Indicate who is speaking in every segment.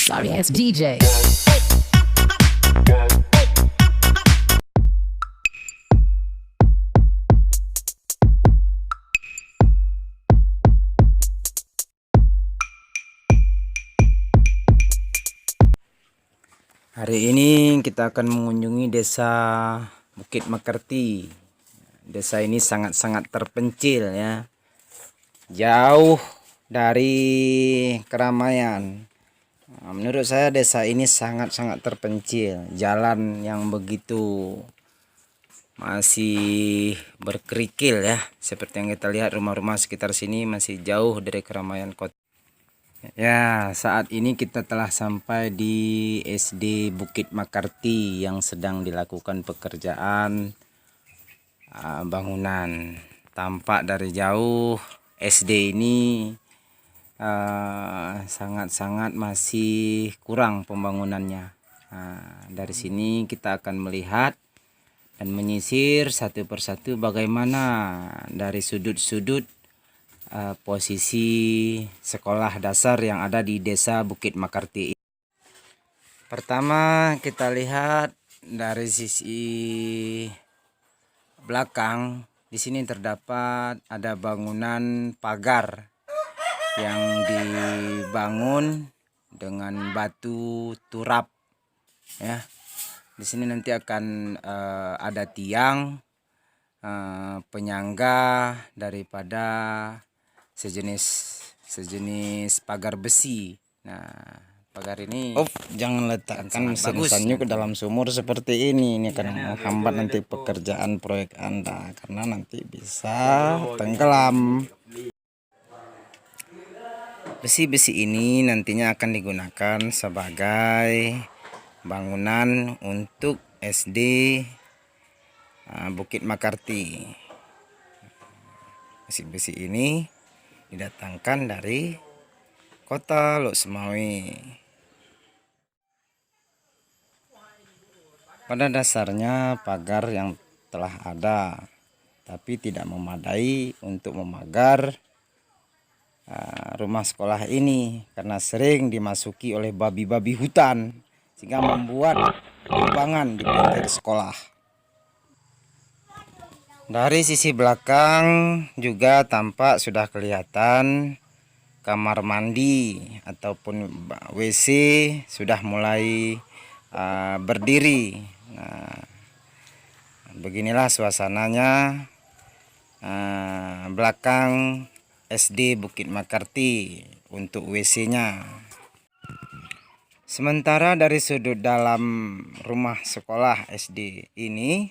Speaker 1: Sorry ass DJ.
Speaker 2: Hari ini kita akan mengunjungi desa Bukit Makerti. Desa ini sangat-sangat terpencil ya. Jauh dari keramaian. Menurut saya desa ini sangat-sangat terpencil. Jalan yang begitu masih berkerikil ya. Seperti yang kita lihat, rumah-rumah sekitar sini masih jauh dari keramaian kota. Ya, saat ini kita telah sampai di SD Bukit Makerti yang sedang dilakukan pekerjaan bangunan. Tampak dari jauh SD ini sangat-sangat masih kurang pembangunannya. Dari sini kita akan melihat dan menyisir satu persatu bagaimana dari sudut-sudut posisi sekolah dasar yang ada di desa Bukit Makerti. Pertama kita lihat dari sisi belakang. Di sini terdapat ada bangunan pagar yang dibangun dengan batu turap ya. Di sini nanti akan ada tiang penyangga daripada sejenis pagar besi. Nah, pagar ini jangan letakkan mesin ke dalam sumur seperti ini. Ini akan menghambat nanti pekerjaan proyek Anda karena nanti bisa tenggelam. Besi-besi ini nantinya akan digunakan sebagai bangunan untuk SD Bukit Makerti. Besi-besi ini didatangkan dari kota Lok Sumawe. Pada dasarnya pagar yang telah ada, tapi tidak memadai untuk memagar rumah sekolah ini karena sering dimasuki oleh babi-babi hutan sehingga membuat kubangan di pinggir sekolah. Dari sisi belakang juga tampak sudah kelihatan kamar mandi ataupun WC sudah mulai berdiri. Nah, beginilah suasananya belakang SD Bukit Makerti untuk WC-nya. Sementara dari sudut dalam rumah sekolah SD ini,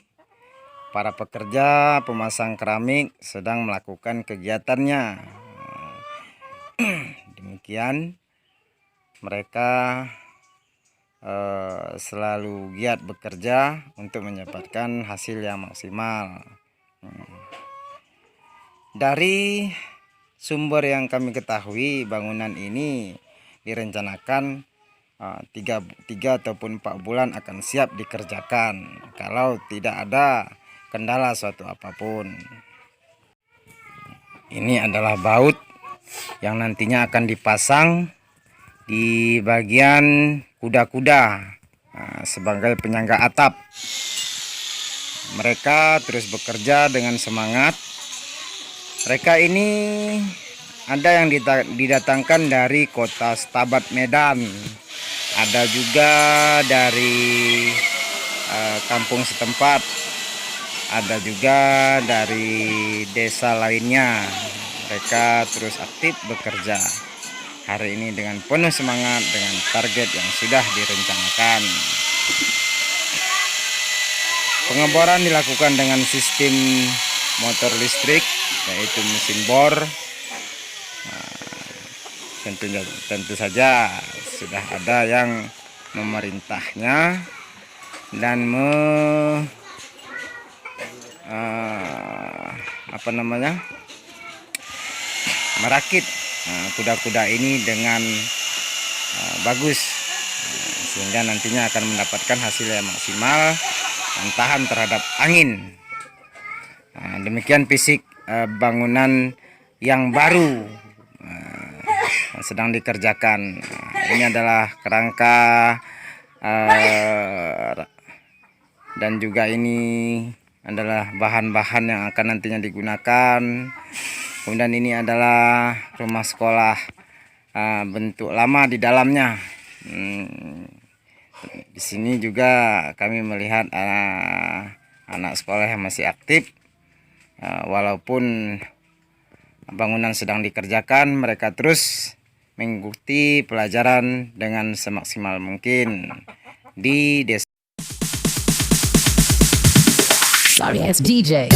Speaker 2: para pekerja pemasang keramik sedang melakukan kegiatannya. Demikian mereka selalu giat bekerja untuk mendapatkan hasil yang maksimal. Dari sumber yang kami ketahui, bangunan ini direncanakan 3 ataupun 4 bulan akan siap dikerjakan kalau tidak ada kendala suatu apapun. Ini adalah baut yang nantinya akan dipasang di bagian kuda-kuda sebagai penyangga atap. Mereka terus bekerja dengan semangat. Mereka ini ada yang didatangkan dari kota Stabat Medan, ada juga dari kampung setempat, ada juga dari desa lainnya. Mereka terus aktif bekerja hari ini dengan penuh semangat dengan target yang sudah direncanakan. Pengeboran dilakukan dengan sistem motor listrik, yaitu mesin bor. Tentu saja sudah ada yang memerintahnya dan merakit kuda-kuda ini dengan bagus, sehingga nantinya akan mendapatkan hasil yang maksimal dan tahan terhadap angin. Demikian fisik bangunan yang baru sedang dikerjakan. Ini adalah kerangka dan juga ini adalah bahan-bahan yang akan nantinya digunakan. Kemudian ini adalah rumah sekolah bentuk lama di dalamnya. Di sini juga kami melihat anak sekolah yang masih aktif. Walaupun bangunan sedang dikerjakan, mereka terus mengikuti pelajaran dengan semaksimal mungkin di desa.
Speaker 1: Sorry, it's DJ.